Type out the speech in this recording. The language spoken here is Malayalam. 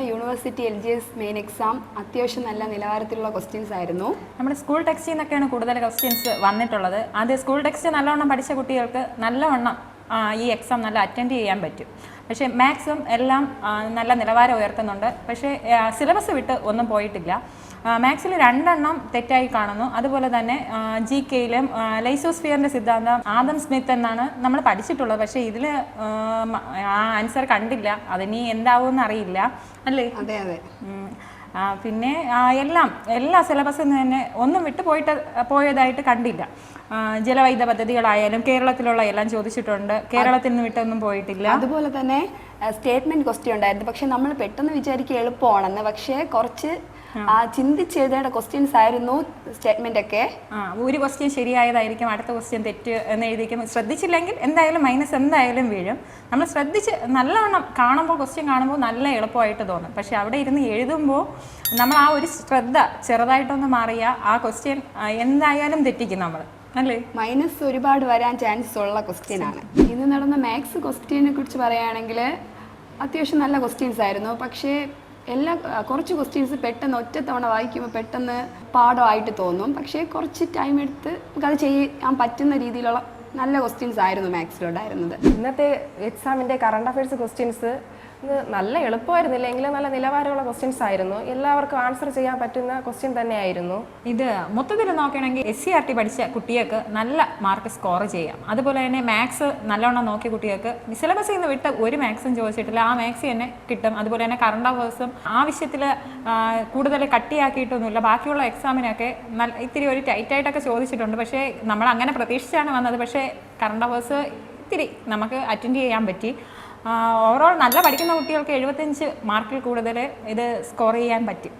യൂണിവേഴ്സിറ്റി LGS മെയിൻ എക്സാം അത്യാവശ്യം നല്ല നിലവാരത്തിലുള്ള ക്വസ്റ്റ്യൻസ് ആയിരുന്നു. നമ്മുടെ സ്കൂൾ ടെക്സ്റ്റിൽ നിന്നൊക്കെയാണ് കൂടുതൽ ക്വസ്റ്റ്യൻസ് വന്നിട്ടുള്ളത്. അത് സ്കൂൾ ടെക്സ്റ്റ് നല്ലവണ്ണം പഠിച്ച കുട്ടികൾക്ക് നല്ലവണ്ണം ഈ എക്സാം നല്ല അറ്റൻഡ് ചെയ്യാൻ പറ്റും. പക്ഷേ മാത്സും എല്ലാം നല്ല നിലവാരം ഉയർത്തുന്നുണ്ട്. പക്ഷേ സിലബസ് വിട്ട് ഒന്നും പോയിട്ടില്ല. മാത്സിൽ 2 എണ്ണം തെറ്റായി കാണുന്നു. അതുപോലെ തന്നെ GKയിലും ലൈസോസ്ഫിയറിൻ്റെ സിദ്ധാന്തം ആദം സ്മിത്ത് എന്നാണ് നമ്മൾ പഠിച്ചിട്ടുള്ളത്. പക്ഷേ ഇതിൽ ആ ആൻസർ കണ്ടില്ല. അതിനി എന്താവുമെന്ന് അറിയില്ല അല്ലേ? അതെ അതെ. പിന്നെ എല്ലാ സിലബസിൽ നിന്ന് തന്നെ ഒന്നും പോയതായിട്ട് കണ്ടില്ല. ജലവൈദ്യുത പദ്ധതികളായാലും കേരളത്തിലുള്ള എല്ലാം ചോദിച്ചിട്ടുണ്ട്. കേരളത്തിൽ നിന്ന് വിട്ടൊന്നും പോയിട്ടില്ല. അതുപോലെ തന്നെ സ്റ്റേറ്റ്മെന്റ് ക്വസ്റ്റ്യൻ ഉണ്ടായിരുന്നു. പക്ഷെ നമ്മൾ പെട്ടെന്ന് വിചാരിക്കുക എളുപ്പമാണെന്ന്. പക്ഷേ കുറച്ച് ചിന്തിച്ചെഴുതേണ്ട ക്വസ്റ്റ്യൻസ് ആയിരുന്നു സ്റ്റേറ്റ്മെന്റ് ഒക്കെ. ഒരു ക്വസ്റ്റ്യൻ ശരിയായതായിരിക്കും, അടുത്ത ക്വസ്റ്റ്യൻ തെറ്റ് എന്ന് എഴുതിക്കും. ശ്രദ്ധിച്ചില്ലെങ്കിൽ എന്തായാലും മൈനസ് എന്തായാലും വീഴും. നമ്മൾ ശ്രദ്ധിച്ച് നല്ലവണ്ണം ക്വസ്റ്റ്യൻ കാണുമ്പോൾ നല്ല എളുപ്പമായിട്ട് തോന്നും. പക്ഷെ അവിടെ ഇരുന്ന് എഴുതുമ്പോൾ നമ്മൾ ആ ഒരു ശ്രദ്ധ ചെറുതായിട്ടൊന്ന് മാറിയ ആ ക്വസ്റ്റ്യൻ എന്തായാലും തെറ്റിക്കും നമ്മൾ അല്ലേ? മൈനസ് ഒരുപാട് വരാൻ ചാൻസസ് ഉള്ള ക്വസ്റ്റ്യൻ ആണ്. ഇന്ന് നടന്ന മാത്സ് ക്വസ്റ്റ്യനെ കുറിച്ച് പറയുകയാണെങ്കിൽ അത്യാവശ്യം നല്ല ക്വസ്റ്റ്യൻസ് ആയിരുന്നു. പക്ഷേ കുറച്ച് ക്വസ്റ്റ്യൻസ് പെട്ടെന്ന് ഒറ്റത്തവണ വായിക്കുമ്പോൾ പെട്ടെന്ന് പാഠമായിട്ട് തോന്നും. പക്ഷേ കുറച്ച് ടൈം എടുത്ത് നമുക്കത് ചെയ്യാൻ പറ്റുന്ന രീതിയിലുള്ള നല്ല ക്വസ്റ്റ്യൻസ് ആയിരുന്നു മാത്സിലുണ്ടായിരുന്നത്. ഇന്നത്തെ എക്സാമിൻ്റെ കറണ്ട് അഫയേഴ്സ് ക്വസ്റ്റ്യൻസ് നല്ല എളുപ്പമായിരുന്നില്ല എങ്കിലും നല്ല നിലവാരമുള്ള ക്വസ്റ്റ്യൻസ് ആയിരുന്നു. എല്ലാവർക്കും ആൻസർ ചെയ്യാൻ പറ്റുന്ന ക്വസ്റ്റ്യൻ തന്നെയായിരുന്നു. ഇത് മൊത്തത്തിൽ നോക്കുകയാണെങ്കിൽ SCERT പഠിച്ച കുട്ടികൾക്ക് നല്ല മാർക്ക് സ്കോർ ചെയ്യാം. അതുപോലെ തന്നെ മാത്സ് നല്ലോണം നോക്കിയ കുട്ടികൾക്ക് സിലബസിൽ നിന്ന് വിട്ട് ഒരു മാത്സും ചോദിച്ചിട്ടില്ല, ആ മാത്സ് തന്നെ കിട്ടും. അതുപോലെ തന്നെ കറണ്ട് അഫയേഴ്സും ആവശ്യത്തിൽ കൂടുതൽ കട്ടിയാക്കിയിട്ടൊന്നുമില്ല. ബാക്കിയുള്ള എക്സാമിനൊക്കെ ഇത്തിരി ഒരു ടൈറ്റായിട്ടൊക്കെ ചോദിച്ചിട്ടുണ്ട്. പക്ഷേ നമ്മൾ അങ്ങനെ പ്രതീക്ഷിച്ചാണ് വന്നത്. പക്ഷേ കറണ്ട് അഫയേഴ്സ് ഇത്തിരി നമുക്ക് അറ്റൻഡ് ചെയ്യാൻ പറ്റി. ഓവറോൾ നല്ല പഠിക്കുന്ന കുട്ടികൾക്ക് 75 മാർക്കിൽ കൂടുതൽ ഇത് സ്കോർ ചെയ്യാൻ പറ്റും.